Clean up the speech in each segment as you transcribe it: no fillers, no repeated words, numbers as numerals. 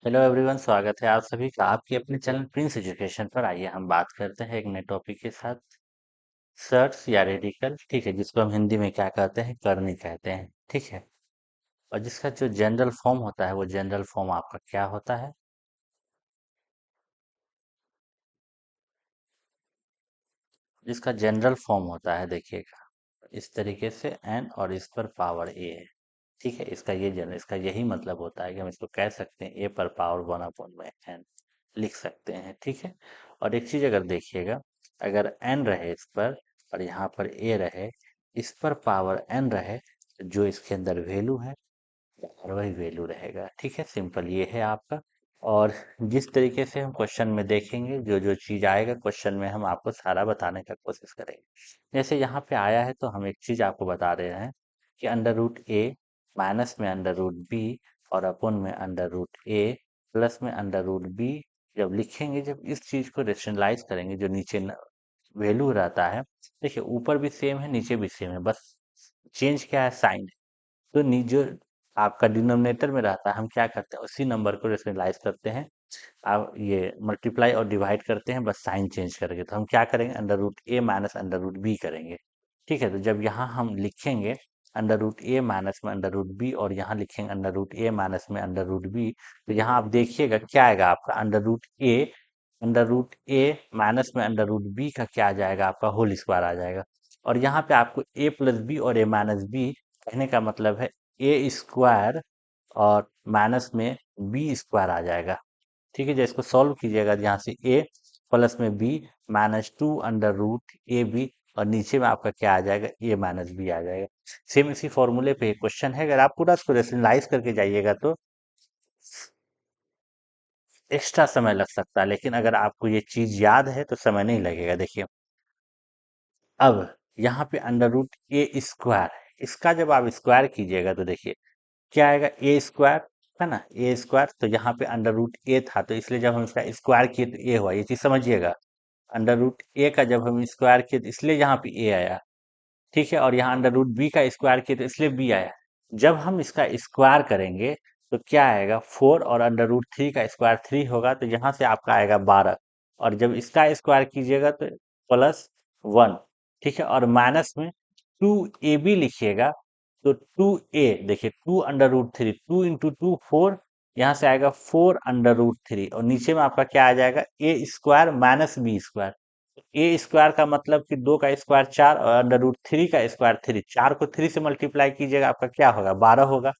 Hello everyone, स्वागत है आप सभी का आपके अपने चैनल प्रिंस एजुकेशन पर। आइए हम बात करते हैं एक नए टॉपिक के साथ। सर्च या रेडिकल, ठीक है, जिसको हम हिंदी में क्या कहते हैं, करनी कहते हैं, ठीक है। और जिसका जो जनरल फॉर्म होता है वो जनरल फॉर्म आपका क्या होता है? जिसका जनरल फॉर्म होता है, देखिएगा इस तरीके से एन और इस पर पावर ए है, ठीक है। इसका यही मतलब होता है कि हम इसको कह सकते हैं ए पर पावर वन अपॉन में एन लिख सकते हैं, ठीक है। और एक चीज अगर देखिएगा, अगर एन रहे इस पर और यहाँ पर ए रहे, इस पर पावर एन रहे, तो जो इसके अंदर वैल्यू है और वही वैल्यू रहेगा, ठीक है। सिंपल ये है आपका। और जिस तरीके से हम क्वेश्चन में देखेंगे, जो जो चीज आएगा क्वेश्चन में, हम आपको सारा बताने का कोशिश करेंगे। जैसे यहाँ पे आया है तो हम एक चीज आपको बता रहे हैं कि अंडर रूट ए माइनस में अंडर रूट बी और अपन में अंडर रूट ए प्लस में अंडर रूट बी जब लिखेंगे, जब इस चीज को रेशनलाइज करेंगे, जो नीचे वैल्यू रहता है, देखिए ऊपर भी सेम है नीचे भी सेम है, बस चेंज क्या है, साइन। तो जो आपका डिनोमिनेटर में रहता है, हम क्या करते हैं उसी नंबर को रेशनलाइज करते हैं। आप ये मल्टीप्लाई और डिवाइड करते हैं, बस साइन चेंज करके। तो हम क्या करेंगे, अंडर रूट ए माइनस अंडर रूट बी करेंगे, ठीक है। तो जब यहाँ हम लिखेंगे अंडर रूट ए माइनस में अंडर रूट बी और यहाँ लिखेंगे अंडर रूट ए माइनस में अंडर रूट बी, तो यहाँ आप देखिएगा क्या आएगा आपका, अंडर रूट ए माइनस में अंडर रूट बी का क्या आ जाएगा, आपका होल स्क्वायर आ जाएगा। और यहाँ पे आपको ए प्लस बी और ए माइनस बी कहने का मतलब है ए स्क्वायर और माइनस में बी स्क्वायर आ जाएगा, ठीक है। जब इसको सॉल्व कीजिएगा, यहाँ से ए प्लस में B minus two under root A B और नीचे में आपका क्या आ जाएगा, ए माइनस बी आ जाएगा। सेम इसी फॉर्मूले पे क्वेश्चन है, अगर आप पूरा इसको रेशनलाइज करके जाइएगा तो एक्स्ट्रा समय लग सकता है, लेकिन अगर आपको ये चीज याद है तो समय नहीं लगेगा। देखिए अब यहाँ पे अंडर रूट ए स्क्वायर, इसका जब आप स्क्वायर कीजिएगा तो देखिए क्या आएगा, ए स्क्वायर, है ना, ए स्क्वायर। तो यहाँ पे अंडर रूट ए था, तो इसलिए जब हम इसका स्क्वायर किए तो ए हुआ, ये चीज समझिएगा। अंडर रूट ए का जब हम स्क्वायर किए तो इसलिए यहाँ पे ए आया, ठीक है। और यहाँ अंडर रूट बी का स्क्वायर किए तो इसलिए बी आया। जब हम इसका स्क्वायर करेंगे तो क्या आएगा, फोर, और अंडर रूट थ्री का स्क्वायर थ्री होगा, तो यहाँ से आपका आएगा 12। और जब इसका स्क्वायर कीजिएगा तो प्लस वन, ठीक है। और माइनस में टू ए बी लिखिएगा, तो टू ए, देखिए two under root three, two into two four, यहाँ से आएगा फोर अंडर रूट थ्री, और नीचे में आपका क्या आ जाएगा, ए स्क्वायर माइनस बी स्क्वायर। ए स्क्वायर का मतलब कि दो का स्क्वायर चार और अंडर रूट थ्री का स्क्वायर थ्री, चार को थ्री से मल्टीप्लाई कीजिएगा, आपका क्या होगा, 12 होगा।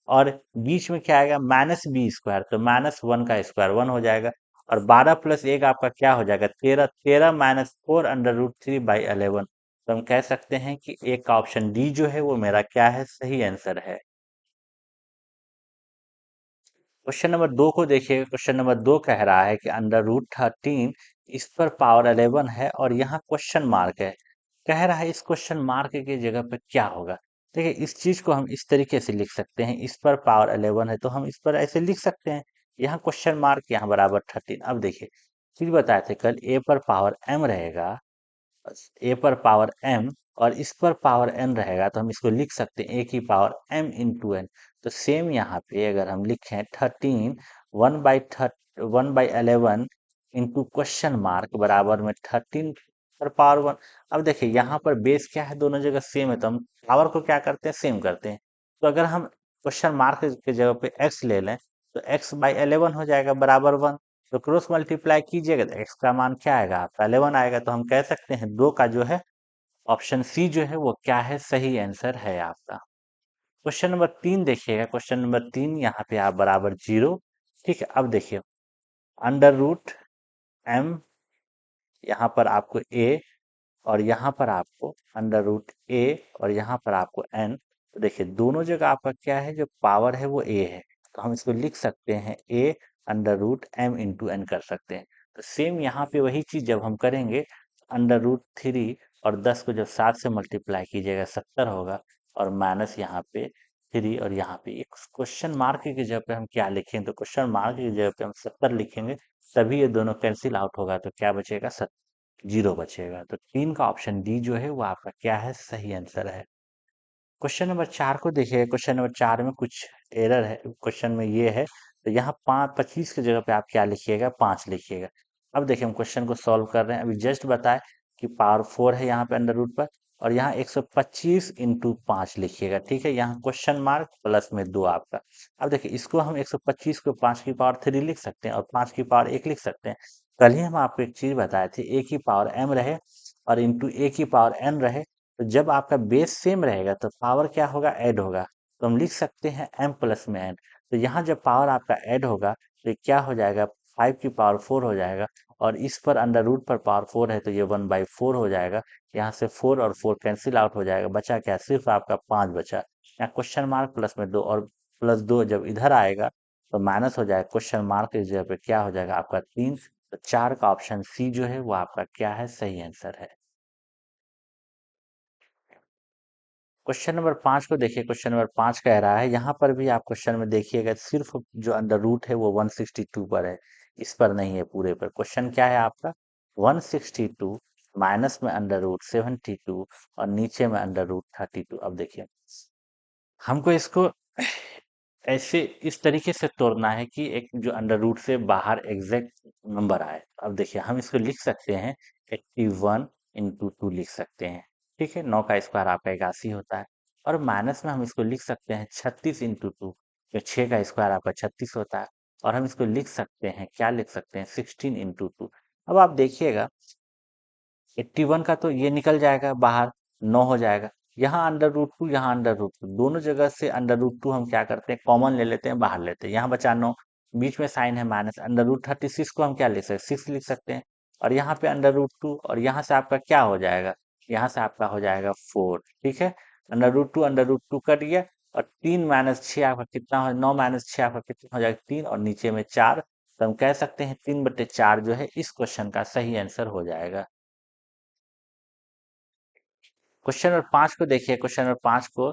और बीच में क्या आएगा, माइनस बी स्क्वायर, तो माइनस वन का स्क्वायर वन हो जाएगा। और 12 प्लस एक आपका क्या हो जाएगा, 13, 13 minus four under root three by 11। तो हम कह सकते हैं कि एक का ऑप्शन डी जो है वो मेरा क्या है, सही आंसर है। क्वेश्चन नंबर दो को देखिए। क्वेश्चन नंबर दो कह रहा है कि अंडर रूट थर्टीन इस पर पावर 11 है और यहाँ क्वेश्चन मार्क है। कह रहा है इस क्वेश्चन मार्क की जगह पे क्या होगा। देखिए इस चीज को हम इस तरीके से लिख सकते हैं, इस पर पावर 11 है तो हम इस पर ऐसे लिख सकते हैं, यहाँ क्वेश्चन मार्क यहाँ बराबर 13। अब देखिए चीज बताए थे कल, ए पर पावर एम रहेगा, ए पर पावर एम और इस पर पावर एन रहेगा, तो हम इसको लिख सकते हैं ए की पावर एम इंटू एन। तो सेम यहाँ पे अगर हम लिखें 13 1/1 बाई 11 इंटू क्वेश्चन मार्क बराबर में 13 पर पावर वन। अब देखिए यहाँ पर बेस क्या है, दोनों जगह सेम है, तो हम पावर को क्या करते हैं, सेम करते हैं। तो अगर हम क्वेश्चन मार्क के जगह पे एक्स ले लें, तो एक्स बाई 11 हो जाएगा बराबर वन। तो क्रॉस मल्टीप्लाई कीजिएगा तो एक्स का मान क्या आएगा, आपका 11 आएगा। तो हम कह सकते हैं दो का जो है ऑप्शन सी जो है वो क्या है, सही आंसर है आपका। क्वेश्चन नंबर तीन देखिएगा। क्वेश्चन नंबर तीन, यहाँ पे आप बराबर जीरो, ठीक है। अब देखिए अंडर रूट एम, यहाँ पर आपको ए और यहाँ पर आपको अंडर रूट ए और यहाँ पर आपको एन। तो देखिए दोनों जगह आपका क्या है, जो पावर है वो ए है, तो हम इसको लिख सकते हैं a under root m into n कर सकते हैं। तो सेम यहाँ पे वही चीज जब हम करेंगे, अंडर रूट थ्री और 10 को जब 7 से मल्टीप्लाई कीजिएगा 70 होगा, और माइनस यहाँ पे थ्री, और यहाँ पे एक क्वेश्चन मार्क की जगह पे हम क्या लिखेंगे, तो क्वेश्चन मार्क की जगह पे हम 70 लिखेंगे, तभी ये दोनों कैंसिल आउट होगा, तो क्या बचेगा, जीरो बचेगा। तो तीन का ऑप्शन डी जो है वो आपका क्या है, सही आंसर है। क्वेश्चन नंबर चार को देखिए। क्वेश्चन नंबर चार में कुछ एरर है, क्वेश्चन में ये है तो यहाँ 25 की जगह पे आप क्या लिखिएगा, 5 लिखिएगा। अब देखिए हम क्वेश्चन को सॉल्व कर रहे हैं, अभी जस्ट बताए कि पावर 4 है यहाँ पे अंडर रूट पर, और यहाँ 125 इंटू 5 लिखिएगा, ठीक है। यहाँ क्वेश्चन मार्क प्लस में 2 आपका। अब देखिए इसको हम 125 को 5 की पावर 3 लिख सकते हैं और 5 की पावर 1 लिख सकते हैं। कल ही हम आपको एक चीज बताए थे, ए की पावर m रहे और इंटू ए की पावर n रहे, तो जब आपका बेस सेम रहेगा तो पावर क्या होगा, ऐड होगा। तो हम लिख सकते हैं m प्लस में n। तो यहाँ जब पावर आपका ऐड होगा तो ये क्या हो जाएगा, 5 की पावर 4 हो जाएगा, और इस पर अंडर रूट पर पावर 4 है तो ये 1/4 हो जाएगा। यहाँ से 4 और 4 कैंसिल आउट हो जाएगा, बचा क्या, सिर्फ आपका 5 बचा। यहाँ क्वेश्चन मार्क प्लस में 2, और प्लस 2 जब इधर आएगा तो माइनस हो जाएगा, क्वेश्चन मार्क की जगह पे क्या हो जाएगा आपका 3। तो 4 का ऑप्शन सी जो है वो आपका क्या है, सही आंसर है। क्वेश्चन नंबर 5 को देखिए, क्वेश्चन नंबर 5 कह रहा है, यहाँ पर भी आप क्वेश्चन में देखिएगा सिर्फ जो अंडर रूट है वो 162 पर है, इस पर नहीं है पूरे पर। क्वेश्चन क्या है आपका, 162 माइनस में अंडर रूट 72 और नीचे में अंडर रूट 32। अब देखिए हमको इसको ऐसे इस तरीके से तोड़ना है कि एक जो अंडर रूट से बाहर एग्जैक्ट नंबर आए। अब देखिए हम इसको लिख सकते हैं 81 इंटू 2 लिख सकते हैं, ठीक है। 9 का स्क्वायर आपका 81 होता है। और माइनस में हम इसको लिख सकते हैं 36 इंटू 2, जो 6 का स्क्वायर आपका 36 होता है। और हम इसको लिख सकते हैं, क्या लिख सकते हैं, 16 इंटू 2। अब आप देखिएगा 81 का तो ये निकल जाएगा बाहर, 9 हो जाएगा। यहाँ अंडर रूट टू, यहाँ अंडर रूट टू, दोनों जगह से अंडर रूट टू हम क्या करते हैं, कॉमन ले लेते हैं, बाहर लेते हैं। यहाँ बचा 9, बीच में साइन है माइनस, अंडर रूट 36 को हम क्या लिख सकते हैं, 6 लिख सकते हैं। और यहाँ पे अंडर रूट टू, और यहाँ से आपका क्या हो जाएगा, यहाँ से आपका हो जाएगा 4, ठीक है। अंडर रूट टू कट गया, और 3 माइनस 6 आपका कितना हो, 9 माइनस 6 आपका कितना हो जाएगा, 3, और नीचे में 4। तो हम कह सकते हैं 3/4 जो है इस क्वेश्चन का सही आंसर हो जाएगा। क्वेश्चन नंबर 5 को देखिए, क्वेश्चन नंबर 5 को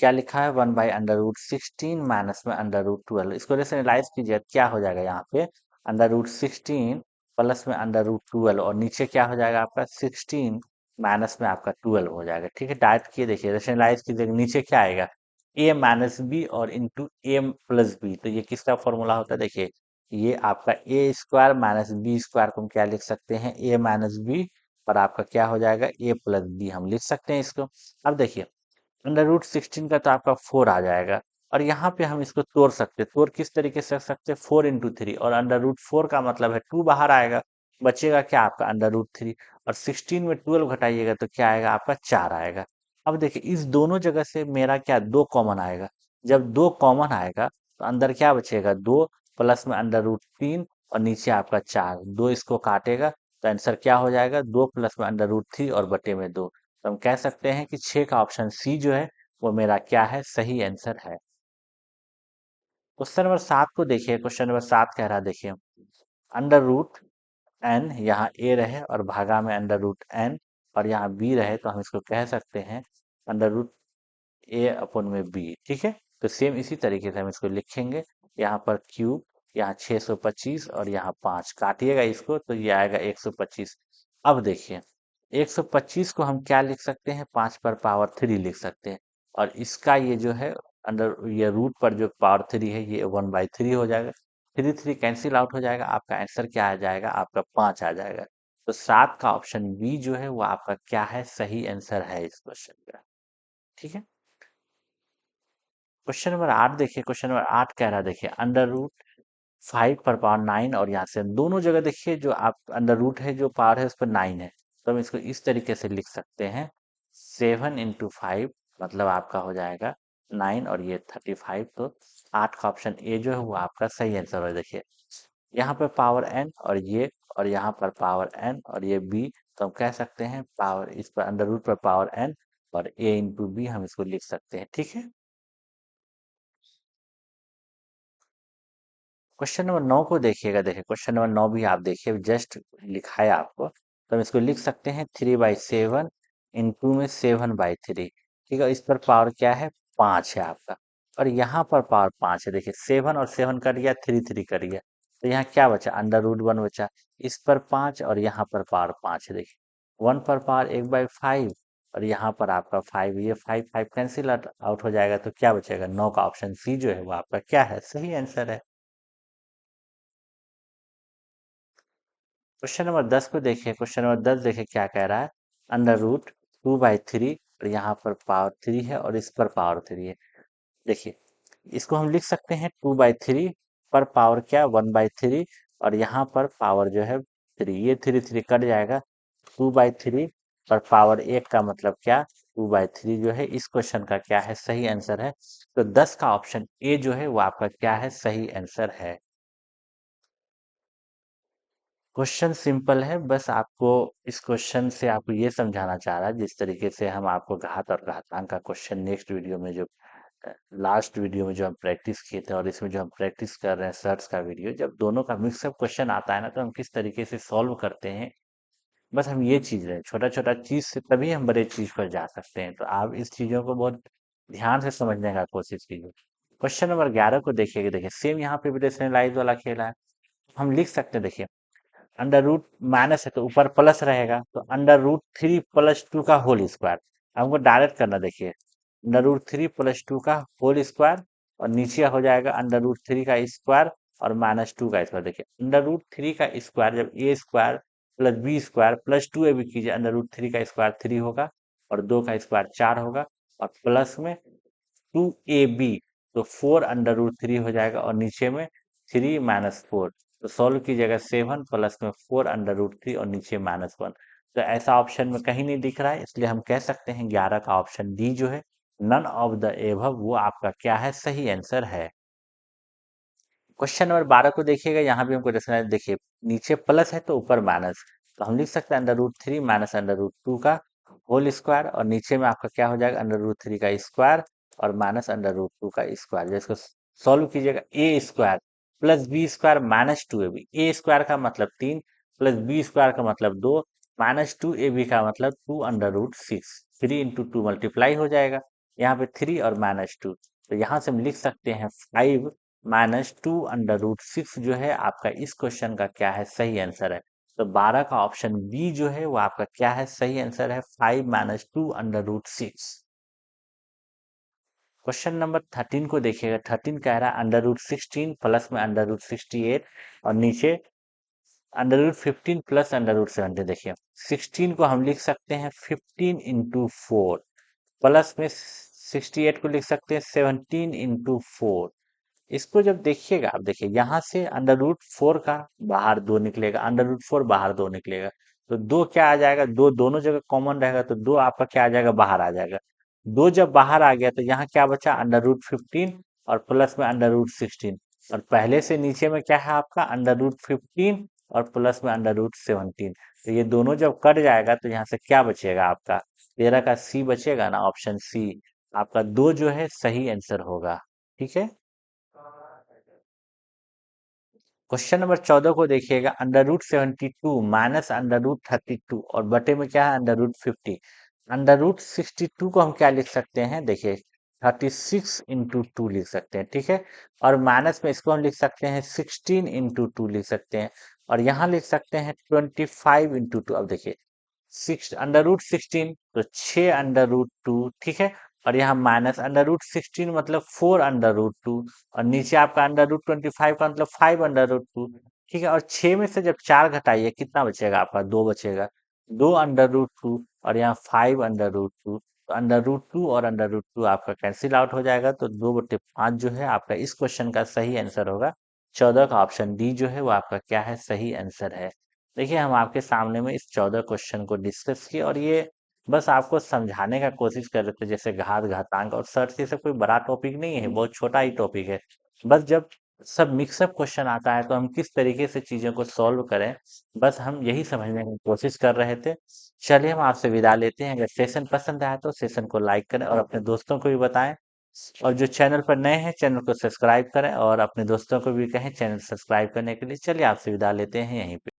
क्या लिखा है, 1/√16 माइनस में √12। इसको रेशनलाइज कीजिए, क्या हो जाएगा यहाँ पे, √16 प्लस में √12, और नीचे क्या हो जाएगा आपका 16 माइनस में आपका 12 हो जाएगा, ठीक है। डायरेक्ट किए देखिए, रेशनलाइज कीजिए, नीचे क्या आएगा, a माइनस बी और इंटू ए प्लस बी। तो ये किसका फॉर्मूला होता है, देखिए ये आपका ए स्क्वायर माइनस बी स्क्वायर को हम क्या लिख सकते हैं, ए माइनस बी, और आपका क्या हो जाएगा, ए प्लस बी हम लिख सकते हैं इसको। अब देखिए √16 का तो आपका 4 आ जाएगा, और यहाँ पे हम इसको तोड़ सकते हैं। तोड़ किस तरीके से सकते हैं, 4 इंटू 3, और √4 का मतलब है 2 बाहर आएगा, बचेगा क्या आपका √3। और 16 में 12 घटाइएगा तो क्या आएगा आपका 4 आएगा। अब देखिए इस दोनों जगह से मेरा क्या, 2 कॉमन आएगा। जब 2 कॉमन आएगा तो अंदर क्या बचेगा, 2 प्लस में √3 और नीचे आपका 4, 2 इसको काटेगा तो आंसर क्या हो जाएगा, 2 प्लस में √3 और बटे में 2। तो हम कह सकते हैं कि 6 का ऑप्शन सी जो है वो मेरा क्या है, सही आंसर है। क्वेश्चन नंबर 7 को देखिए, क्वेश्चन नंबर 7 कह रहा है, देखिए अंडर रूट एन, यहाँ ए रहे और भागा में अंडर रूट एन, और यहाँ बी रहे, तो हम इसको कह सकते हैं अंडर रूट ए अपन में बी, ठीक है। तो सेम इसी तरीके से हम इसको लिखेंगे, यहाँ पर क्यूब, यहाँ 625 और यहाँ 5 काटिएगा इसको तो ये आएगा 125। अब देखिए 125 को हम क्या लिख सकते हैं, 5 पर पावर 3 लिख सकते हैं, और इसका ये जो है अंडर ये रूट पर जो पावर 3 है ये 1/3 हो जाएगा। 3 3 कैंसिल आउट हो जाएगा, आपका आंसर क्या आ जाएगा, आपका 5 आ जाएगा। तो 7 का ऑप्शन बी जो है वो आपका क्या है, सही आंसर है इस क्वेश्चन का, ठीक है। क्वेश्चन नंबर 8 देखिए, क्वेश्चन नंबर 8 कह रहा है, देखिए अंडर रूट 5 पर पावर 9, और यहाँ से दोनों जगह देखिए जो आप अंडर रूट है जो पावर है उस पर 9 है, तो हम इसको इस तरीके से लिख सकते हैं, 7 इंटू 5, मतलब आपका हो जाएगा 9 और ये 35। तो 8 का ऑप्शन ए जो है वो आपका सही आंसर है। देखिए यहाँ पर पावर एन और ये, और यहाँ पर पावर एन और ये बी, तो हम कह सकते हैं पावर इस पर अंडर रूट पर पावर एन और ए इंटू बी हम इसको लिख सकते हैं, ठीक है। क्वेश्चन नंबर 9 को देखिएगा, देखिए क्वेश्चन नंबर 9 भी आप देखिए, जस्ट लिखा है आपको, तो हम इसको लिख सकते हैं 3/7 इंटू में 7/3, ठीक है। इस पर पावर क्या है, 5 है आपका, और यहाँ पर पावर 5 है। देखिए 7 और 7 कट गया, 3 3 कट गया, तो यहाँ क्या बचा, अंडर रूट 1 बचा। इस पर 5 और यहाँ पर पावर 5 है, देखिए 1 पर पावर 1/5, और यहाँ पर आपका 5, ये 5 5 कैंसिल आउट हो जाएगा, तो क्या बचेगा, 9 का ऑप्शन सी जो है वो आपका क्या है, सही आंसर है। क्वेश्चन नंबर 10 को देखिए, क्वेश्चन नंबर 10 देखिए क्या कह रहा है। अंडर रूट 2/3 और यहाँ पर पावर 3 है और इस पर पावर 3 है। देखिए, इसको हम लिख सकते हैं 2/3 पर पावर क्या 1/3 और यहाँ पर पावर जो है 3, ये 3 कट जाएगा। 2/3 पर पावर 1 का मतलब क्या 2/3 जो है इस क्वेश्चन का क्या है सही आंसर है। तो 10 का ऑप्शन ए जो है वो आपका क्या है सही आंसर है। क्वेश्चन सिंपल है, बस आपको इस क्वेश्चन से आपको ये समझाना चाह रहा है जिस तरीके से हम आपको घात और घातांक का क्वेश्चन नेक्स्ट वीडियो में जो लास्ट वीडियो में जो हम प्रैक्टिस किए थे और इसमें जो हम प्रैक्टिस कर रहे हैं सर्च का वीडियो, जब दोनों का मिक्सअप क्वेश्चन आता है ना तो हम किस तरीके से सॉल्व करते हैं, बस हम ये चीज है छोटा छोटा चीज से तभी हम बड़े चीज पर जा सकते हैं। तो आप इस चीजों को बहुत ध्यान से समझने का कोशिश कीजिए। क्वेश्चन नंबर 11 को देखिए, देखिए सेम यहाँ पे भी रेशनलाइज वाला खेला है। हम लिख सकते हैं, देखिए अंडर रूट माइनस है तो ऊपर प्लस रहेगा, तो अंडर रूट 3 + 2 का होल स्क्वायर हमको डायरेक्ट करना। देखिए अंडर रूट 3 + 2 का होल स्क्वायर और नीचे हो जाएगा अंडर रूट 3 का स्क्वायर और -2 का स्क्वायर। देखिए अंडर रूट 3 का स्क्वायर जब a square plus b square plus 2 a भी कीजिए, अंडर रूट 3 का स्क्वायर 3 होगा और 2 का स्क्वायर 4 होगा और प्लस में 2ab, तो 4√3 हो जाएगा और नीचे में 3 - 4। तो सॉल्व कीजिएगा 7 प्लस में 4√3 और नीचे -1। तो ऐसा ऑप्शन में कहीं नहीं दिख रहा है, इसलिए हम कह सकते हैं 11 का ऑप्शन डी जो है नन ऑफ द एबव वो आपका क्या है सही आंसर है। क्वेश्चन नंबर 12 को देखिएगा, यहाँ भी हमको देखना है। देखिए नीचे प्लस है तो ऊपर माइनस, तो हम लिख सकते हैं under root 3 minus under root 2 का होल स्क्वायर और नीचे में आपका क्या हो जाएगा अंडर रूट 3 का स्क्वायर और माइनस अंडर रूट 2 का स्क्वायर। जिसको सॉल्व कीजिएगा a square plus b square -2ab, a square का मतलब 3 प्लस बी स्क्वायर का मतलब 2 -2ab का मतलब 2√6, 3 × 2 मल्टीप्लाई हो जाएगा, यहाँ पे 3 और -2, तो यहाँ से हम लिख सकते हैं 5 - 2√6 जो है आपका इस क्वेश्चन का क्या है सही आंसर है। तो 12 का ऑप्शन बी जो है वो आपका क्या है सही आंसर है 5 - 2√6। क्वेश्चन नंबर 13 को देखिएगा, 13 कह रहा है अंडर रूट 16 प्लस में अंडर रूट 68 और नीचे under root 15 plus under root 70। देखिए 16 को हम लिख सकते हैं 15 × 4 प्लस में 68 को लिख सकते हैं 17 × 4। इसको जब देखिएगा आप, देखिए यहाँ से अंडर रूट 4 का बाहर 2 निकलेगा, अंडर रूट 4 बाहर 2 निकलेगा, तो 2 क्या आ जाएगा, 2 दोनों जगह कॉमन रहेगा तो 2 आपका क्या आ जाएगा बाहर आ जाएगा। 2 जब बाहर आ गया तो यहाँ क्या बचा अंडर रूट 15 और प्लस में अंडर रूट 16 और पहले से नीचे में क्या है आपका अंडर रूट 15 और प्लस में अंडर रूट 17। तो ये दोनों जब कट जाएगा तो यहाँ से क्या बचेगा आपका 13 का सी बचेगा ना, ऑप्शन सी आपका 2 जो है सही आंसर होगा। ठीक है। क्वेश्चन नंबर 14 को देखिएगा, under root 72 minus under root 32 और बटे में क्या है अंडर रूट 50। अंडर रूट 62 को हम क्या लिख सकते हैं, देखिए 36 × 2 लिख सकते हैं, ठीक है। और माइनस में इसको हम लिख सकते हैं 16 × 2 लिख सकते हैं और यहाँ लिख सकते हैं 25 × 2। अब देखिए 6 अंडर रूट 16 तो 6 अंडर रूट 2, ठीक है। और यहाँ माइनस अंडर रूट 16 मतलब 4 अंडर रूट 2 और नीचे आपका अंडर रूट 25 का मतलब 5 अंडर रूट 2, ठीक है। और 6 में से जब 4 घटाइए कितना बचेगा आपका 2 बचेगा, 2 अंडर रूट 2 और यहाँ 5 अंडर रूट 2। तो अंडर रूट 2 और अंडर रूट 2 आपका कैंसिल आउट हो जाएगा, तो 2/5 जो है आपका इस क्वेश्चन का सही आंसर होगा। 14 का ऑप्शन डी जो है वो आपका क्या है सही आंसर है। देखिए हम आपके सामने में इस 14 क्वेश्चन को डिस्कस किए और ये बस आपको समझाने का कोशिश कर रहे थे, जैसे घात घातांक और सर्च, ये सब कोई बड़ा टॉपिक नहीं है, बहुत छोटा ही टॉपिक है। बस जब सब मिक्सअप क्वेश्चन आता है तो हम किस तरीके से चीजों को सॉल्व करें, बस हम यही समझने की कोशिश कर रहे थे। चलिए हम आपसे विदा लेते हैं। अगर सेशन पसंद आया तो सेशन को लाइक करें और अपने दोस्तों को भी बताएं और जो चैनल पर नए हैं चैनल को सब्सक्राइब करें और अपने दोस्तों को भी कहें चैनल सब्सक्राइब करने के लिए। चलिए आपसे विदा लेते हैं यहीं पे।